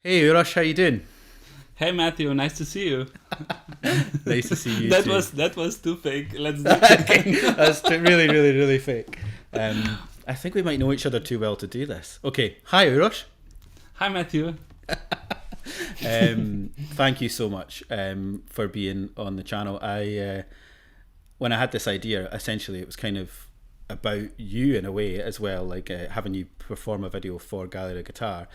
Hey Uros, how you doing? Hey Matthew, nice to see you. Nice to see you that too. that was too fake. Let's do it again. That's really, really, really fake. I think we might know each other too well to do this. Okay, hi Uros. Hi Matthew. Thank you so much for being on the channel. When I had this idea, essentially it was kind of about you in a way as well, like having you perform a video for Gallery Guitar.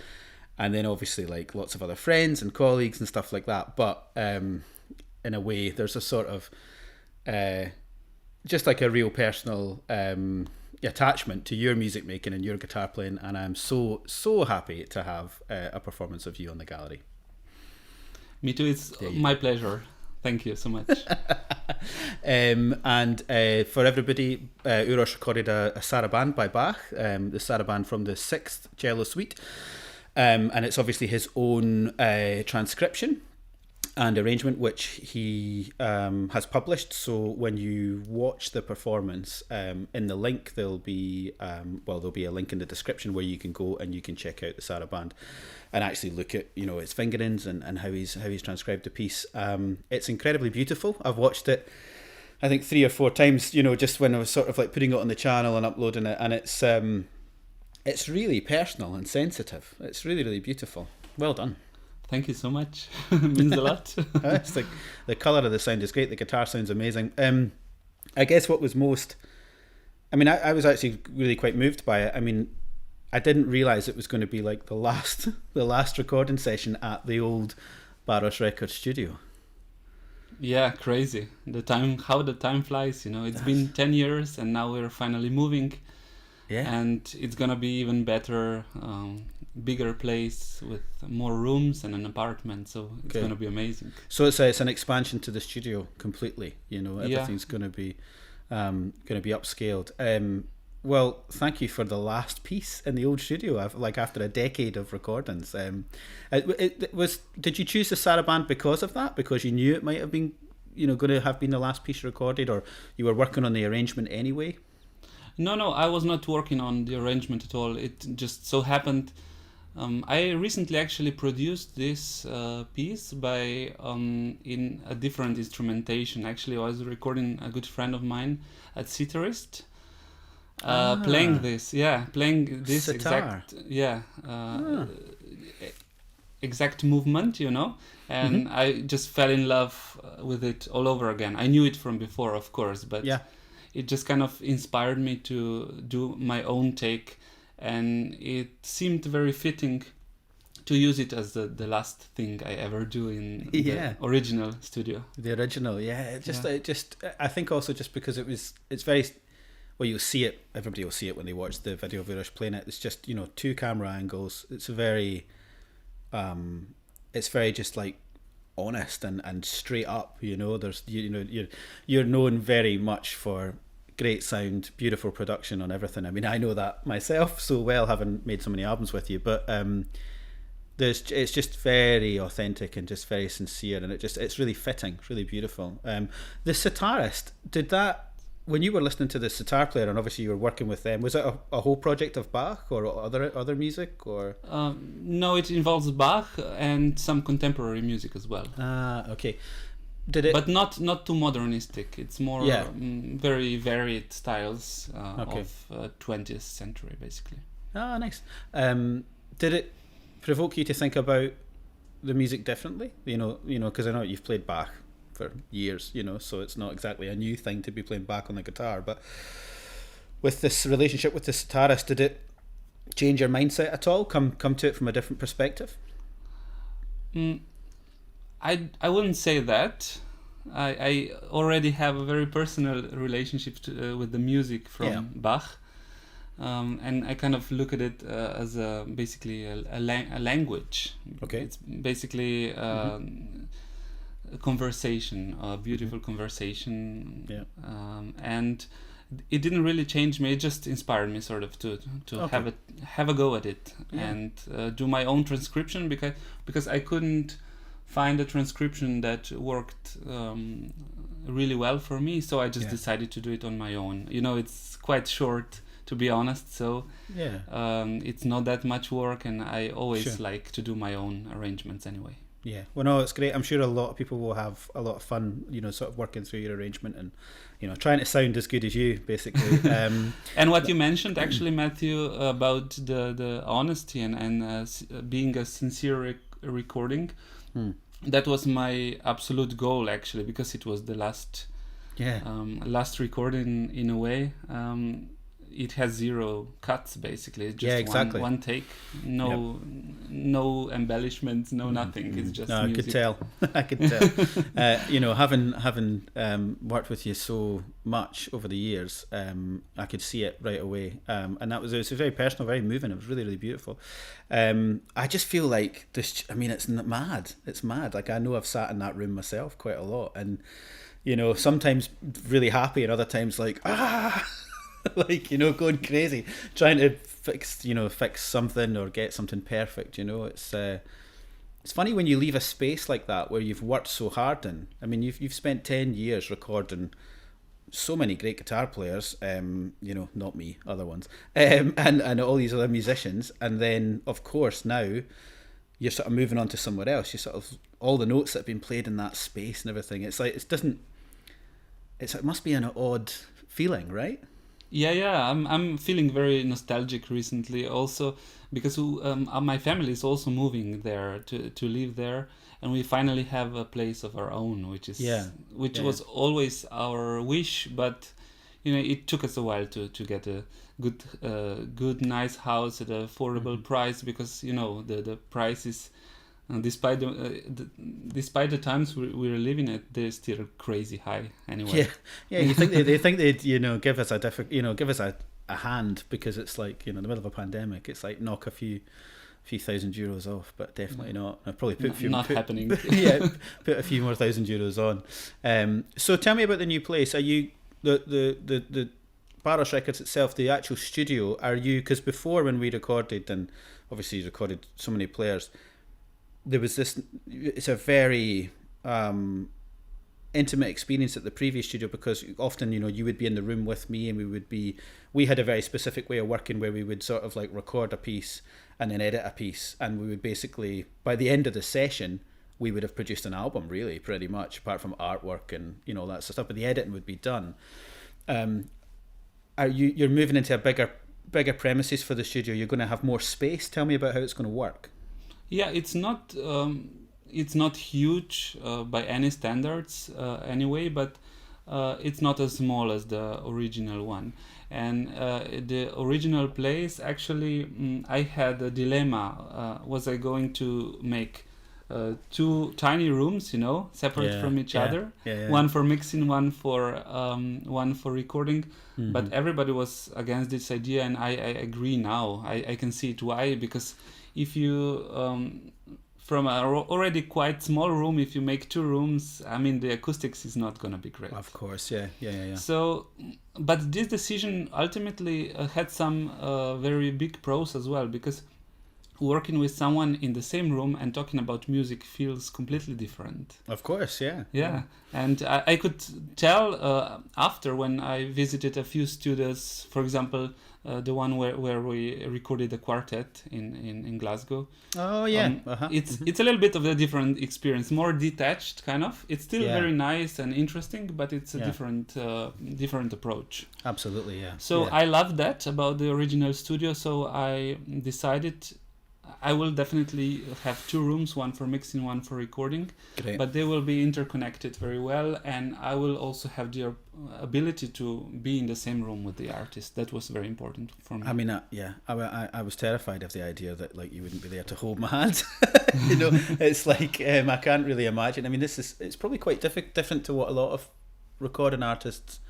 And then obviously like lots of other friends and colleagues and stuff like that. But in a way, there's a sort of just like a real personal attachment to your music making and your guitar playing. And I'm so happy to have a performance of you on the gallery. Me too. It's my pleasure. Thank you so much. And for everybody, Uros recorded a saraband by Bach, the saraband from the 6th cello suite. And it's obviously his own transcription and arrangement, which he has published. So when you watch the performance, in the link there'll be there'll be a link in the description where you can go and you can check out the saraband and actually look at his fingerings and how he's transcribed the piece. It's incredibly beautiful. I've watched it I think 3 or 4 times, just when I was sort of like putting it on the channel and uploading it, and it's really personal and sensitive. It's really, really beautiful. Well done. Thank you so much. It means a lot. It's like the colour of the sound is great. The guitar sounds amazing. I guess what was most... I was actually really quite moved by it. I didn't realise it was going to be like the last recording session at the old Baros Records studio. Yeah, crazy. How the time flies, It's been 10 years and now we're finally moving. Yeah. And it's gonna be even better, bigger place with more rooms and an apartment. So it's gonna be amazing. So it's an expansion to the studio completely. Everything's gonna be upscaled. Well, thank you for the last piece in the old studio. After a decade of recordings. Did you choose the saraband because of that? Because you knew it might have been, going to have been the last piece recorded, or you were working on the arrangement anyway? No, I was not working on the arrangement at all. It just so happened. I recently actually produced this piece by in a different instrumentation. Actually, I was recording a good friend of mine at Sitarist, playing this sitar. exact movement, and I just fell in love with it all over again. I knew it from before, of course, but it just kind of inspired me to do my own take, and it seemed very fitting to use it as the last thing I ever do in the original studio. The original, I think also just because it's very, well, you'll see it, everybody will see it when they watch the video of Uros playing it. It's just, 2 camera angles. It's very just like honest and straight up. There's you're known very much for great sound, beautiful production on everything. I know that myself so well, having made so many albums with you, but it's just very authentic and just very sincere, and it's really fitting. It's really beautiful. The sitarist, did that, when you were listening to the sitar player, and obviously you were working with them, was it a whole project of Bach or other music, or? No, it involves Bach and some contemporary music as well. Okay. Did it? But not too modernistic. It's more very varied styles of 20th century, basically. Ah, nice. Did it provoke you to think about the music differently? Because I know you've played Bach for years, so it's not exactly a new thing to be playing Bach on the guitar, but with this relationship with the sitarist, did it change your mindset at all? Come to it from a different perspective? I wouldn't say that. I already have a very personal relationship with the music from Bach, and I kind of look at it as basically a language. Okay, it's basically a conversation, a beautiful conversation, and it didn't really change me. It just inspired me sort of to have a go at it and do my own transcription, because I couldn't find a transcription that worked really well for me, so I just decided to do it on my own. It's quite short to be honest. So Yeah. it's not that much work, and I always Sure. like to do my own arrangements anyway. Yeah, well, no, it's great. I'm sure a lot of people will have a lot of fun, sort of working through your arrangement and, trying to sound as good as you, basically. And what you mentioned, actually, Matthew, about the honesty and being a sincere recording, that was my absolute goal, actually, because it was the last recording in a way. It has 0 cuts, basically. It's just exactly. one take, no embellishments, no nothing. It's just music. I could tell. Having worked with you so much over the years, I could see it right away. And it was very personal, very moving. It was really, really beautiful. I just feel like this. I mean, it's mad. It's mad. Like, I know I've sat in that room myself quite a lot, and sometimes really happy, and other times like like, going crazy, trying to fix something or get something perfect. It's funny when you leave a space like that where you've worked so hard in. I mean, you've spent 10 years recording so many great guitar players, not me, other ones, and all these other musicians, and then of course now you're sort of moving on to somewhere else. You sort of, all the notes that have been played in that space and everything, it's like it must be an odd feeling, right? Yeah. I'm feeling very nostalgic recently, also because my family is also moving there to live there, and we finally have a place of our own, which was always our wish, but it took us a while to get a good nice house at an affordable price, because the price is. Despite the times we're living at, they're still crazy high anyway. Yeah. You think they think they'd give us a hand, because it's like in the middle of a pandemic. It's like knock a few thousand euros off, but definitely not. I'd probably happening. Put a few more €1,000 on. So tell me about the new place. Are you the Baros Records itself, the actual studio? Are you, because before when we recorded, and obviously you recorded so many players, there was this, it's a very intimate experience at the previous studio, because often you would be in the room with me, and we had a very specific way of working where we would sort of like record a piece and then edit a piece, and we would basically, by the end of the session, we would have produced an album, really, pretty much, apart from artwork and all that sort of stuff, but the editing would be done. You're moving into a bigger premises for the studio. You're going to have more space. Tell me about how it's going to work. Yeah, it's not huge by any standards anyway, but it's not as small as the original one. And the original place, actually, I had a dilemma. Was I going to make 2 tiny rooms, separate from each other, one for mixing, one for recording, but everybody was against this idea, and I agree now. I can see it why, because if you from a already quite small room, if you make 2 rooms, I mean, the acoustics is not going to be great. Of course, yeah. So, but this decision ultimately had some very big pros as well, because working with someone in the same room and talking about music feels completely different. Of course, yeah. Yeah, and I could tell after, when I visited a few studios, for example, the one where we recorded a quartet in Glasgow. Oh yeah, it's a little bit of a different experience, more detached kind of. It's still very nice and interesting, but it's a different approach. Absolutely, yeah. So I love that about the original studio. So I decided I will definitely have 2 rooms, one for mixing, one for recording. Great. But they will be interconnected very well, and I will also have the ability to be in the same room with the artist. That was very important for me. I mean, I was terrified of the idea that like you wouldn't be there to hold my hand. It's like I can't really imagine. I mean, it's probably quite different to what a lot of recording artists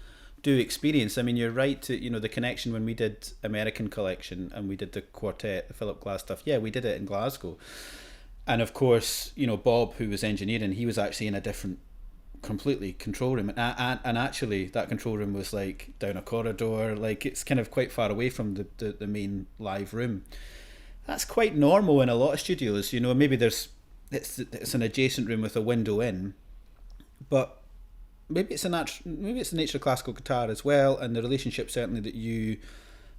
do experience. I mean, you're right to the connection when we did American Collection and we did the quartet, the Philip Glass stuff. Yeah, we did it in Glasgow, and of course, Bob, who was engineering, he was actually in a different, completely control room, and actually that control room was like down a corridor, like it's kind of quite far away from the main live room. That's quite normal in a lot of studios. Maybe it's an adjacent room with a window in, but maybe it's the nature of classical guitar as well, and the relationship certainly that you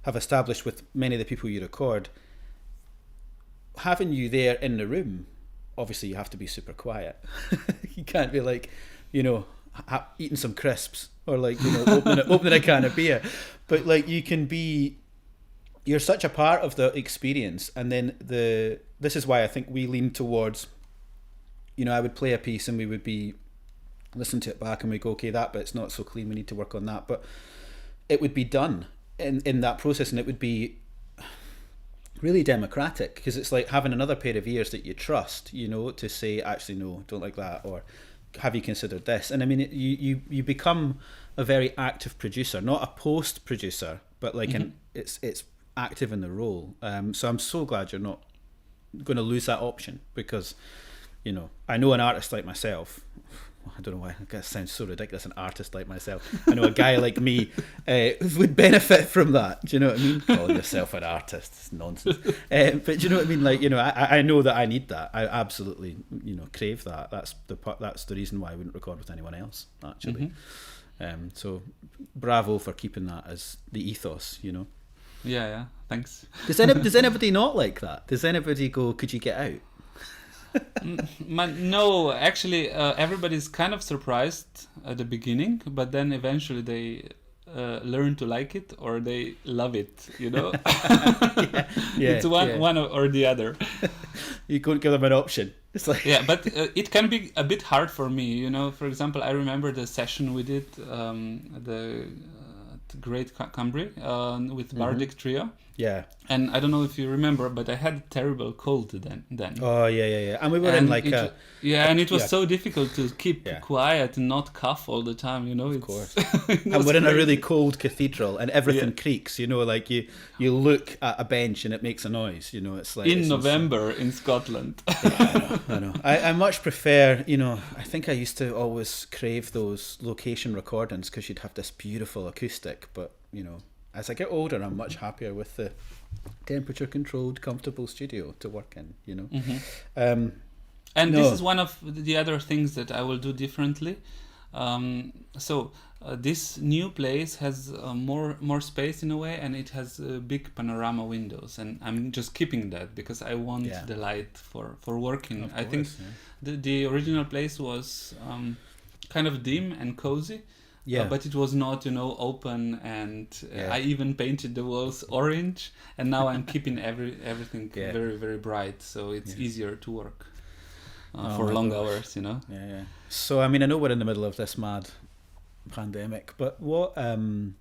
have established with many of the people you record, having you there in the room, obviously you have to be super quiet. You can't be like, you know, eating some crisps or like, you know, opening a can of beer. But like you're such a part of the experience. And then this is why I think we lean towards, you know, I would play a piece and we would be listen to it back and we go, okay, that bit's not so clean, we need to work on that. But it would be done in that process, and it would be really democratic, because it's like having another pair of ears that you trust, you know, to say, actually, no, don't like that, or have you considered this? And I mean, you become a very active producer, not a post producer, but like it's active in the role. So I'm so glad you're not going to lose that option, because, you know, I know an artist like myself. I don't know why it sounds so ridiculous, an artist like myself. I know a guy like me would benefit from that. Do you know what I mean? Calling yourself an artist, it's nonsense. But do you know what I mean? Like, you know, I know that I need that. I absolutely, you know, crave that. That's the reason why I wouldn't record with anyone else, actually. So bravo for keeping that as the ethos, you know. Yeah, thanks. Does anybody not like that? Does anybody go, could you get out? No, actually, everybody's kind of surprised at the beginning, but then eventually they learn to like it, or they love it, you know. It's one or the other. You couldn't give them an option. It's like but it can be a bit hard for me, you know. For example, I remember the session we did the Great Cambry with Bardic Trio. Yeah. And I don't know if you remember, but I had a terrible cold then. Oh, yeah. And we were in like and it was so difficult to keep quiet and not cough all the time, you know. Of course. And we're in a really cold cathedral and everything creaks, you know, like you look at a bench and it makes a noise, you know. It's like in November in Scotland. Yeah, I know. I much prefer, you know, I think I used to always crave those location recordings because you'd have this beautiful acoustic, but, you know, as I get older, I'm much happier with the temperature-controlled, comfortable studio to work in, you know. This is one of the other things that I will do differently. This new place has more space in a way, and it has big panorama windows, and I'm just keeping that because I want the light for working. I think the original place was kind of dim and cozy. Yeah, but it was not, you know, open, and I even painted the walls orange, and now I'm keeping everything very, very bright, so it's easier to work for long hours, you know. Yeah. So I mean, I know we're in the middle of this mad pandemic, but what? When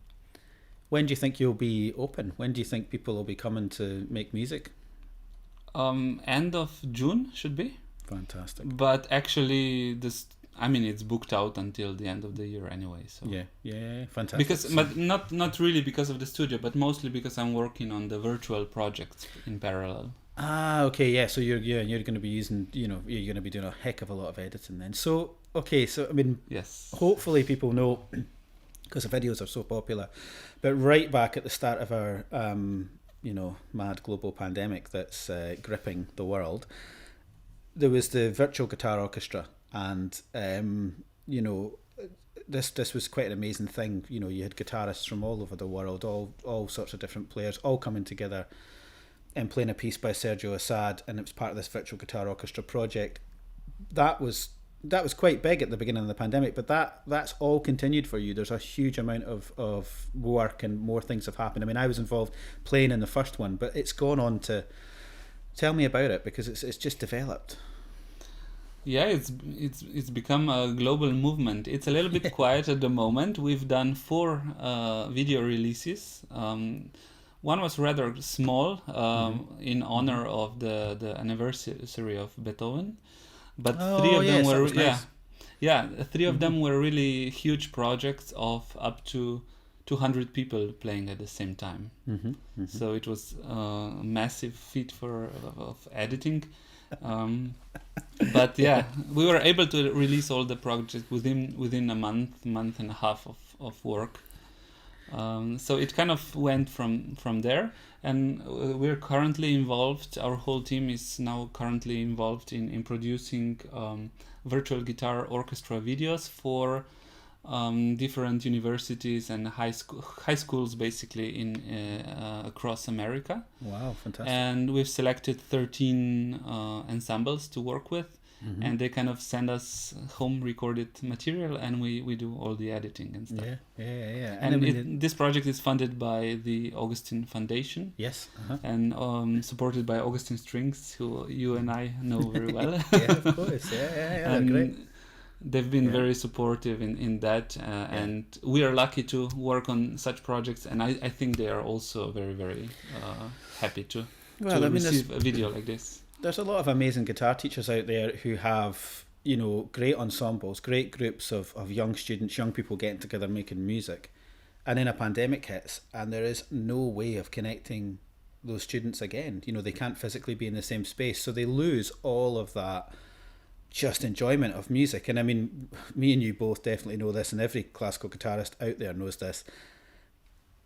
do you think you'll be open? When do you think people will be coming to make music? End of June should be. Fantastic. But actually, it's booked out until the end of the year anyway. So yeah, fantastic. But not really because of the studio, but mostly because I'm working on the virtual projects in parallel. Okay, yeah. So you're going to be using, you know, you're going to be doing a heck of a lot of editing then. So okay, so I mean, yes. Hopefully people know, because the videos are so popular. But right back at the start of our, you know, mad global pandemic that's gripping the world, there was the Virtual Guitar Orchestra. And you know, this was quite an amazing thing. You know, you had guitarists from all over the world, all sorts of different players, all coming together and playing a piece by Sergio Assad, and it was part of this Virtual Guitar Orchestra project. That was quite big at the beginning of the pandemic, but that's all continued for you. There's a huge amount of work, and more things have happened. I mean, I was involved playing in the first one, but it's gone on to. Tell me about it, because it's just developed. Yeah, it's become a global movement. It's a little bit quiet at the moment. We've done 4 video releases. One was rather small, in honor of the anniversary of Beethoven, but 3 of them were nice. 3 of them were really huge projects of up to 200 people playing at the same time. So it was a massive feat of editing. But we were able to release all the projects within a month and a half of work. So it kind of went from there, and we're currently involved. Our whole team is now currently involved in producing virtual guitar orchestra videos for different universities and high schools basically in across America. Wow, fantastic. And we've selected 13 ensembles to work with. Mm-hmm. And they kind of send us home recorded material, and we do all the editing and stuff. Yeah. And I mean, this project is funded by the Augustine Foundation. Yes. And supported by Augustine Strings, who you and I know very well. Yeah, of course. Yeah. And great. they've been very supportive in that. And we are lucky to work on such projects. And I think they are also very, very happy to receive a video like this. There's a lot of amazing guitar teachers out there who have, great ensembles, great groups of young students, young people getting together making music. And then a pandemic hits and there is no way of connecting those students again. They can't physically be in the same space. So they lose all of that just enjoyment of music. And I mean, me and you both definitely know this, and every classical guitarist out there knows this.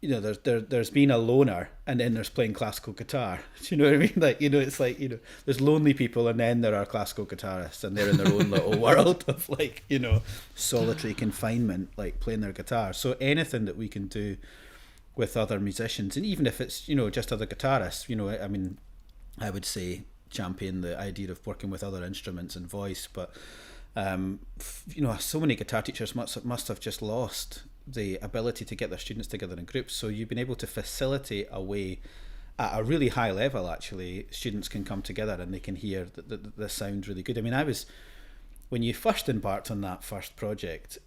There's been a loner, and then there's playing classical guitar. Do you know what I mean? Like, it's like, there's lonely people, and then there are classical guitarists, and they're in their own little world of like, solitary confinement, like playing their guitar. So anything that we can do with other musicians, and even if it's, just other guitarists, I mean, I would say champion the idea of working with other instruments and voice, but so many guitar teachers must have just lost the ability to get their students together in groups. So you've been able to facilitate a way at a really high level, actually, students can come together and they can hear the sound really good. I mean, when you first embarked on that first project,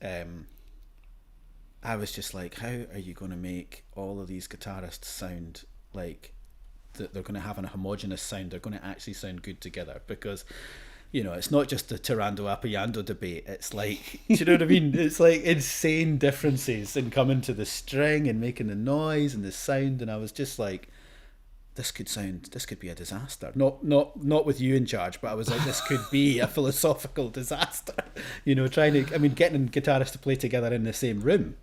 I was just like, how are you going to make all of these guitarists sound like they're going to have a homogeneous sound? They're going to actually sound good together, because it's not just the Tirando Appuyando debate. It's like, do you know what I mean? It's like insane differences in coming to the string and making the noise and the sound. And I was just like, this could be a disaster. Not with you in charge, but I was like, this could be a philosophical disaster. Getting guitarists to play together in the same room.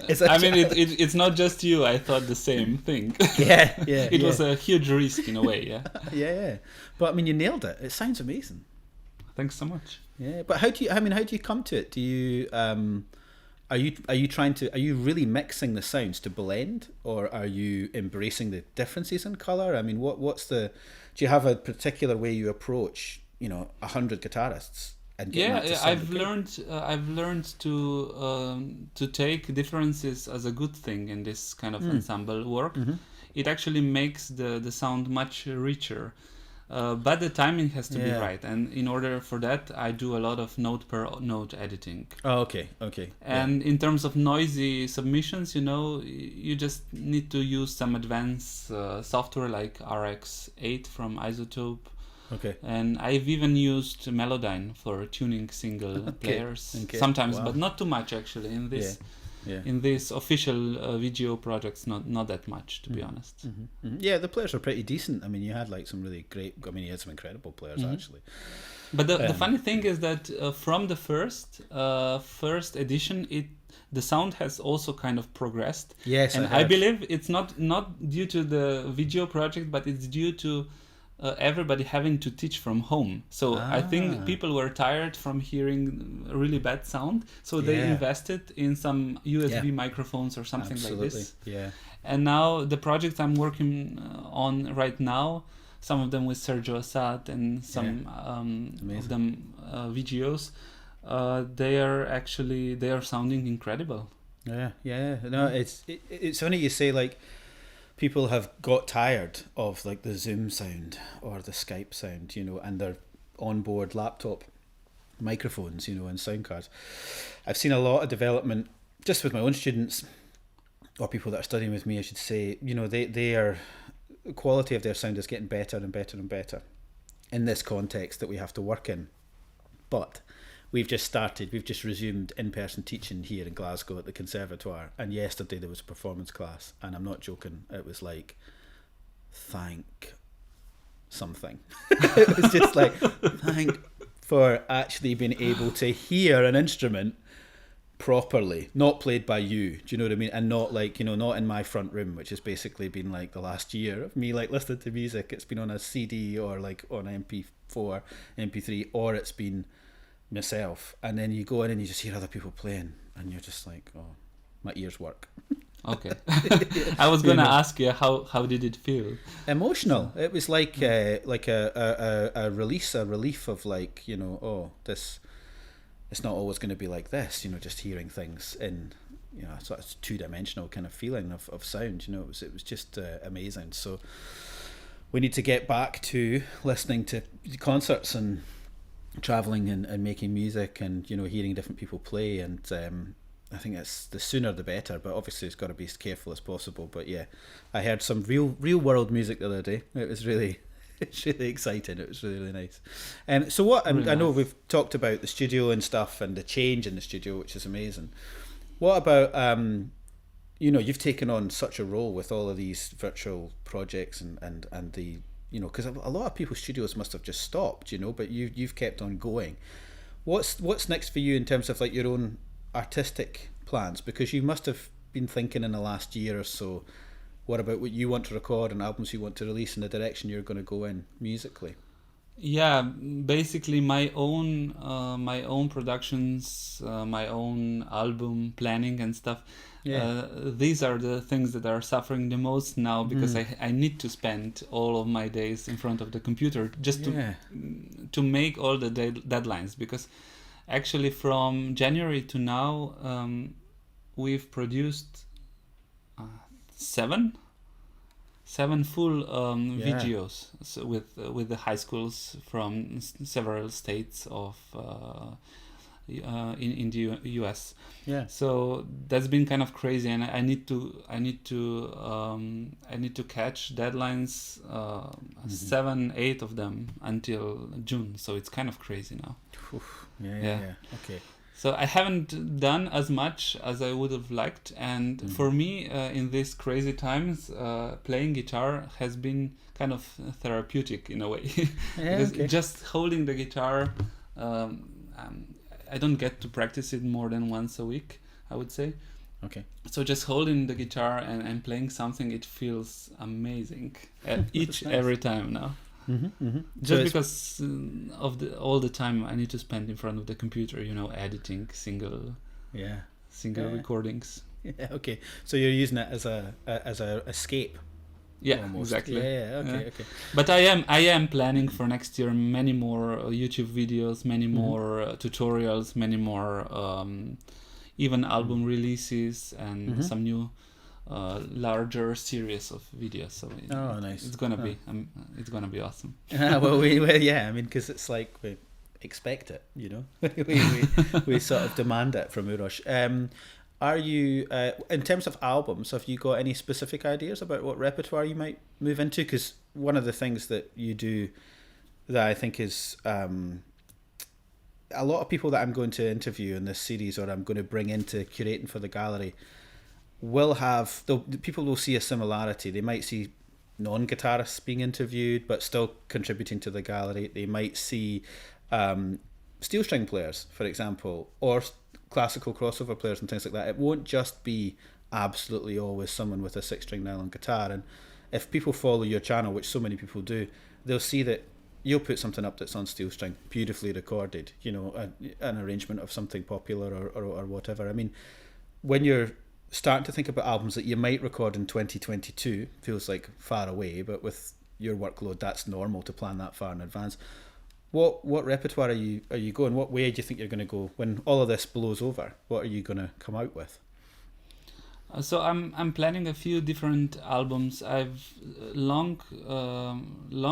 It's not just you. I thought the same thing. Yeah. It was a huge risk in a way, yeah. Yeah. But I mean, you nailed it. It sounds amazing. Thanks so much. Yeah, but how do you come to it? Do you are you really mixing the sounds to blend, or are you embracing the differences in color? I mean, do you have a particular way you approach 100 guitarists? I've learned to take differences as a good thing in this kind of ensemble work. Mm-hmm. It actually makes the sound much richer, but the timing has to be right, and in order for that I do a lot of note per note editing. Oh, okay. And in terms of noisy submissions, you just need to use some advanced software like RX8 from Isotope. Okay. And I've even used Melodyne for tuning single players sometimes, but not too much actually. In these official VGO projects, not that much, to be honest. Mm-hmm. Mm-hmm. Yeah, the players are pretty decent. I mean, you had like some really great. I mean, you had some incredible players actually. But the funny thing is that from the first edition, the sound has also kind of progressed. Yes, and I believe it's not due to the VGO project, but it's due to everybody having to teach from home. So I think people were tired from hearing really bad sound, so they invested in some USB microphones or something like this. Yeah. And now the projects I'm working on right now, some of them with Sergio Assad and some of them VGOs, they are sounding incredible. Yeah. No, it's funny you say like people have got tired of like the Zoom sound or the Skype sound, and their onboard laptop microphones, and sound cards. I've seen a lot of development just with my own students, or people that are studying with me, I should say. The quality of their sound is getting better and better and better in this context that we have to work in. But we've just resumed in-person teaching here in Glasgow at the Conservatoire, and yesterday there was a performance class, and I'm not joking, it was like, thank something. It was just like, thank for actually being able to hear an instrument properly, not played by you, do you know what I mean? And not like, not in my front room, which has basically been like the last year of me like listening to music. It's been on a CD or like on MP4, MP3, or it's been myself, and then you go in and you just hear other people playing, and you're just like, oh, my ears work. Okay. I was gonna ask you how did it feel? Emotional. It was like a release, a relief of like, oh, this, it's not always going to be like this, just hearing things in, sort of two-dimensional kind of feeling of sound, it was just amazing. So we need to get back to listening to concerts and traveling and making music and, hearing different people play, and I think it's the sooner the better, but obviously it's got to be as careful as possible. But yeah, I heard some real world music the other day. It was really, it's really exciting. It was really, really nice. So what, Really I know nice. we've talked about the studio and stuff and the change in the studio, which is amazing. What about, you've taken on such a role with all of these virtual projects and the, because a lot of people's studios must have just stopped, but you've kept on going. What's next for you in terms of like your own artistic plans, because you must have been thinking in the last year or so, what about what you want to record and albums you want to release and the direction you're going to go in musically? Yeah, basically my own productions, my own album planning and stuff. These are the things that are suffering the most now, because I need to spend all of my days in front of the computer just to make all the deadlines, because actually from January to now we've produced seven full videos, so with the high schools from several states of in the US. Yeah. So that's been kind of crazy, and I need to catch deadlines, 7-8 of them until June. So it's kind of crazy now. Yeah. Okay. So I haven't done as much as I would have liked, and for me, in these crazy times, playing guitar has been kind of therapeutic in a way. Because just holding the guitar, I don't get to practice it more than once a week, I would say. Okay. So just holding the guitar and playing something, it feels amazing every time now. Just because of all the time I need to spend in front of the computer, editing single recordings. Yeah. Okay. So you're using it as a escape. Yeah, almost. exactly. Yeah. Okay. But I am planning for next year many more YouTube videos, many more tutorials, many more even album releases, and some new larger series of videos. So nice. It's gonna be awesome. Well, because it's like we expect it, we sort of demand it from Uros. Are you, in terms of albums, have you got any specific ideas about what repertoire you might move into? Because one of the things that you do that I think is a lot of people that I'm going to interview in this series, or I'm going to bring into curating for the gallery, people will see a similarity. They might see non-guitarists being interviewed but still contributing to the gallery. They might see steel string players, for example, or classical crossover players and things like that. It won't just be absolutely always someone with a 6-string nylon guitar. And if people follow your channel, which so many people do, they'll see that you'll put something up that's on steel string, beautifully recorded, an arrangement of something popular or whatever. I mean, when you're starting to think about albums that you might record in 2022, feels like far away, but with your workload, that's normal to plan that far in advance. What repertoire are you going? What way do you think you're going to go when all of this blows over? What are you going to come out with? So I'm planning a few different albums. I've long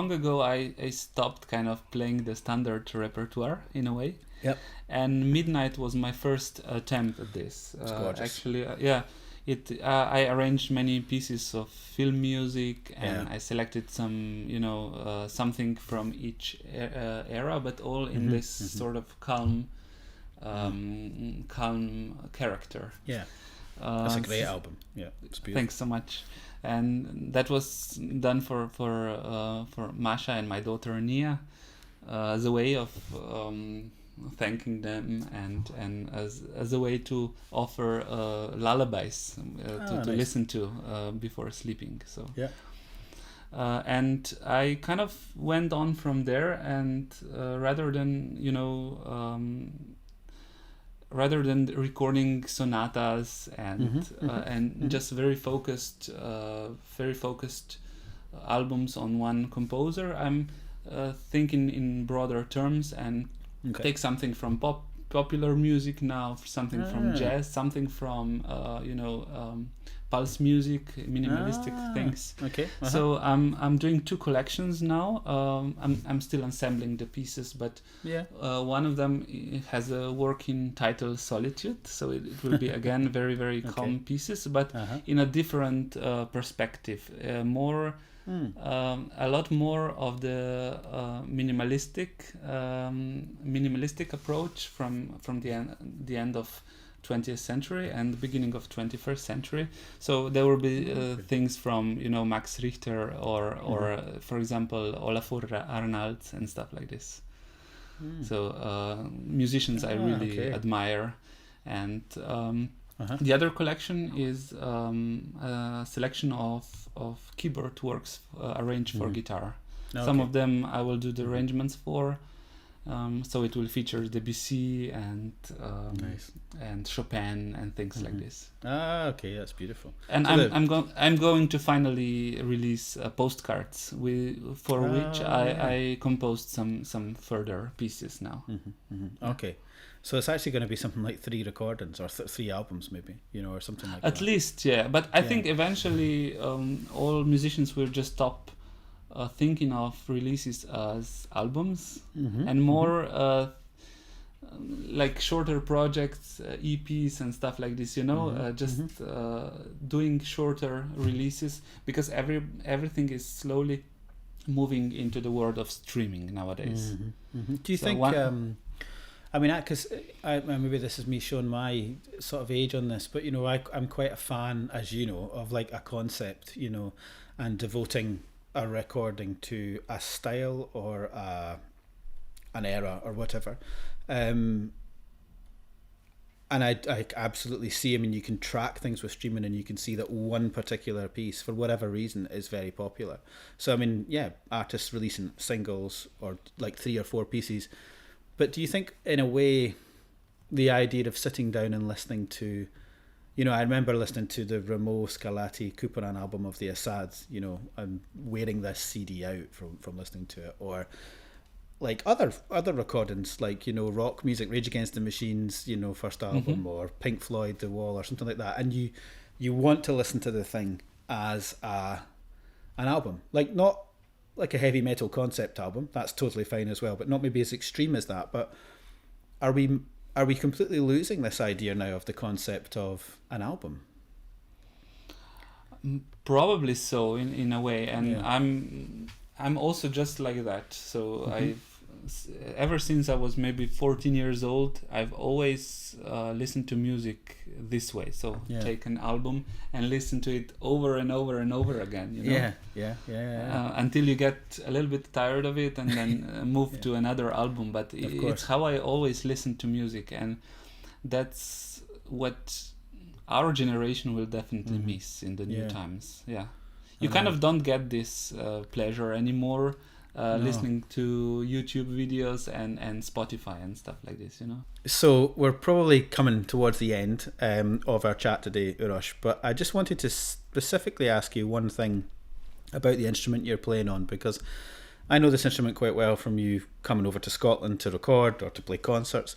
ago I stopped kind of playing the standard repertoire in a way. Yep. And Midnight was my first attempt at this. It's gorgeous. Actually, I arranged many pieces of film music, and I selected some, something from each era, but all in this sort of calm character. Yeah, that's a great album. Yeah, it's beautiful. Thanks so much. And that was done for Masha and my daughter Nia, as a way of thanking them and as a way to offer lullabies to nice. listen to before sleeping. So And I kind of went on from there, and rather than recording sonatas and just very focused albums on one composer, I'm thinking in broader terms and take something from popular music now, something from jazz, something from pulse music, minimalistic things. Okay. So I'm doing 2 collections now. I'm still assembling the pieces, but one of them has a working title, Solitude. So it will be again very, very calm pieces, but in a different perspective, a lot more of the minimalistic approach from the end of 20th century and the beginning of 21st century. So there will be things from Max Richter or for example Olafur Arnalds and stuff like this. So musicians I really admire. And the other collection is a selection of keyboard works arranged for guitar. Some of them I will do the arrangements for. So it will feature Debussy and Chopin and things like this. Okay, that's beautiful. And so I'm going to finally release postcards for which I composed some further pieces now. Okay, so it's actually going to be something like 3 recordings or 3 albums, maybe, or something like that. At least, yeah. But I think eventually all musicians will just stop thinking of releases as albums and more like shorter projects, EPs and stuff like this, doing shorter releases, because everything is slowly moving into the world of streaming nowadays. Do you think because maybe this is me showing my sort of age on this, but I'm quite a fan, as you know, of like a concept, and devoting a recording to a style or an era or whatever, and I absolutely see. I mean, you can track things with streaming, and you can see that one particular piece, for whatever reason, is very popular. So I mean, artists releasing singles or like 3 or 4 pieces. But do you think, in a way, the idea of sitting down and listening to, I remember listening to the Rameau Scarlatti Cochran album of the Assads, and wearing this CD out from listening to it, or like other recordings, like rock music, Rage Against the Machine's first album, or Pink Floyd, The Wall, or something like that, and you want to listen to the thing as an album, like not like a heavy metal concept album. That's totally fine as well, but not maybe as extreme as that. But are we completely losing this idea now of the concept of an album? Probably so, in a way, and I'm also just like that. So ever since I was maybe 14 years old, I've always listened to music this way. So take an album and listen to it over and over and over again. Until you get a little bit tired of it, and then move to another album. But it's how I always listen to music, and that's what our generation will definitely miss in the new times. You kind of don't get this pleasure anymore. Listening to YouTube videos and Spotify and stuff like this, So we're probably coming towards the end of our chat today, Uros, but I just wanted to specifically ask you one thing about the instrument you're playing on, because I know this instrument quite well from you coming over to Scotland to record or to play concerts.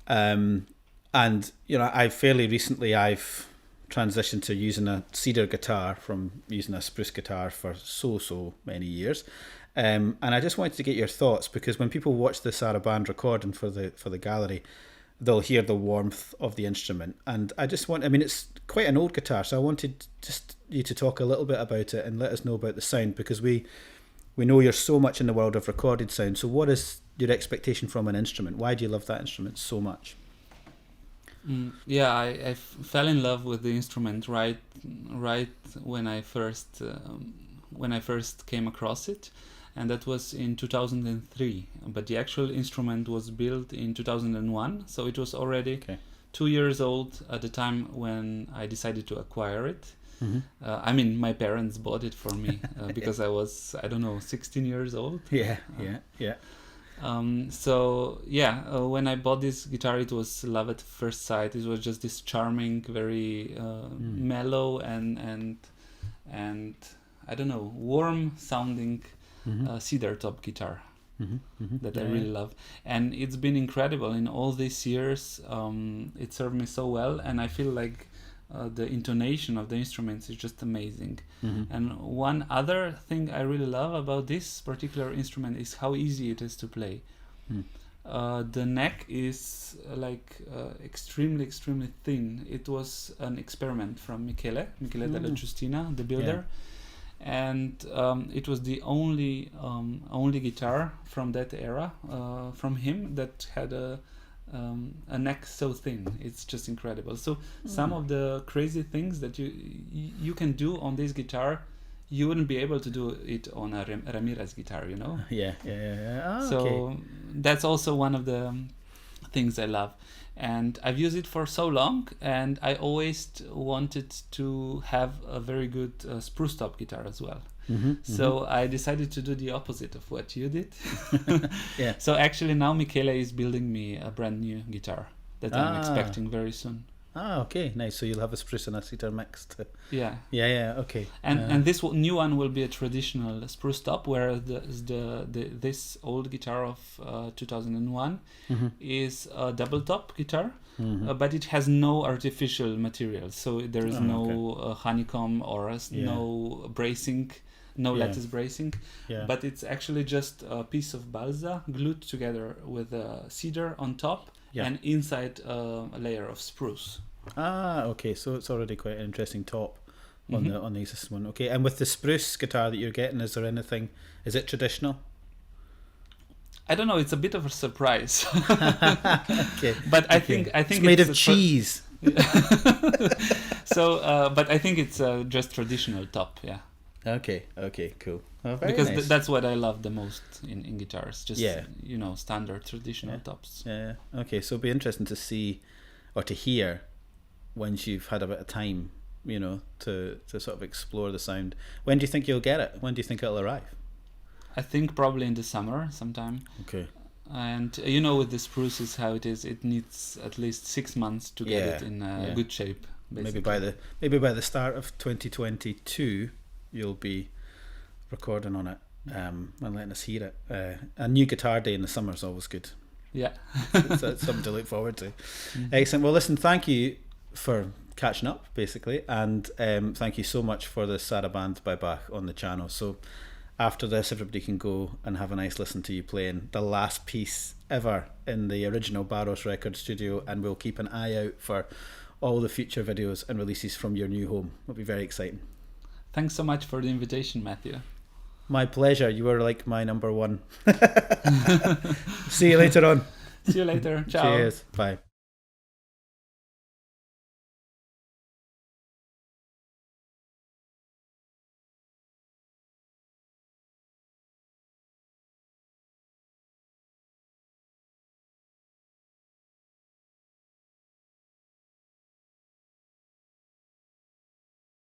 And I fairly recently I've transitioned to using a Cedar guitar from using a spruce guitar for so many years. And I just wanted to get your thoughts, because when people watch the Sarabande recording for the gallery, they'll hear the warmth of the instrument. And it's quite an old guitar, so I wanted just you to talk a little bit about it and let us know about the sound, because we know you're so much in the world of recorded sound. So what is your expectation from an instrument? Why do you love that instrument so much? I fell in love with the instrument right when I first came across it. And that was in 2003, but the actual instrument was built in 2001, so it was already 2 years old at the time when I decided to acquire it. I mean, my parents bought it for me because I was, I don't know, 16 years old. Yeah. So yeah, when I bought this guitar, it was love at first sight. It was just this charming, very mellow and I don't know, warm sounding cedar top guitar that I really love. And it's been incredible in all these years. It served me so well, and I feel like the intonation of the instruments is just amazing. And one other thing I really love about this particular instrument is how easy it is to play. The neck is extremely thin. It was an experiment from Michele della Giustina, the builder, and it was the only guitar from that era from him that had a neck so thin. It's just incredible. So some of the crazy things that you can do on this guitar, you wouldn't be able to do it on a Ramirez guitar, you know? Yeah. Oh, so that's also one of the things I love. And I've used it for so long, and I always wanted to have a very good spruce top guitar as well. So I decided to do the opposite of what you did. So actually now Michele is building me a brand new guitar that I'm expecting very soon. Okay, nice. So you'll have a spruce and a cedar mixed. Yeah. Okay. And this new one will be a traditional spruce top, whereas this old guitar of 2001 is a double top guitar, but it has no artificial material. So there is no honeycomb or no bracing. No lattice bracing, but it's actually just a piece of balsa glued together with a cedar on top and inside a layer of spruce. Okay, so it's already quite an interesting top on the existing one. Okay, and with the spruce guitar that you're getting, is it traditional? I don't know, it's a bit of a surprise. Okay. But I think it's made of cheese. So, but I think it's just traditional top, yeah. Okay, cool. Oh, because nice. That's what I love the most in guitars, just standard traditional tops. Yeah. Okay, so it'll be interesting to see or to hear once you've had a bit of time, to sort of explore the sound. When do you think you'll get it? When do you think it'll arrive? I think probably in the summer sometime. Okay. And with the spruces how it is, it needs at least 6 months to get it in good shape. Basically. Maybe by the start of 2022. You'll be recording on it and letting us hear it. A new guitar day in the summer is always good. Yeah. So it's something to look forward to. Excellent. Well, listen, thank you for catching up, basically, and thank you so much for the Saraband by Bach on the channel. So after this, everybody can go and have a nice listen to you playing the last piece ever in the original Baros Records studio, and we'll keep an eye out for all the future videos and releases from your new home. It'll be very exciting. Thanks so much for the invitation, Matthew. My pleasure. You were like my number one. See you later on. See you later. Ciao. Cheers. Bye.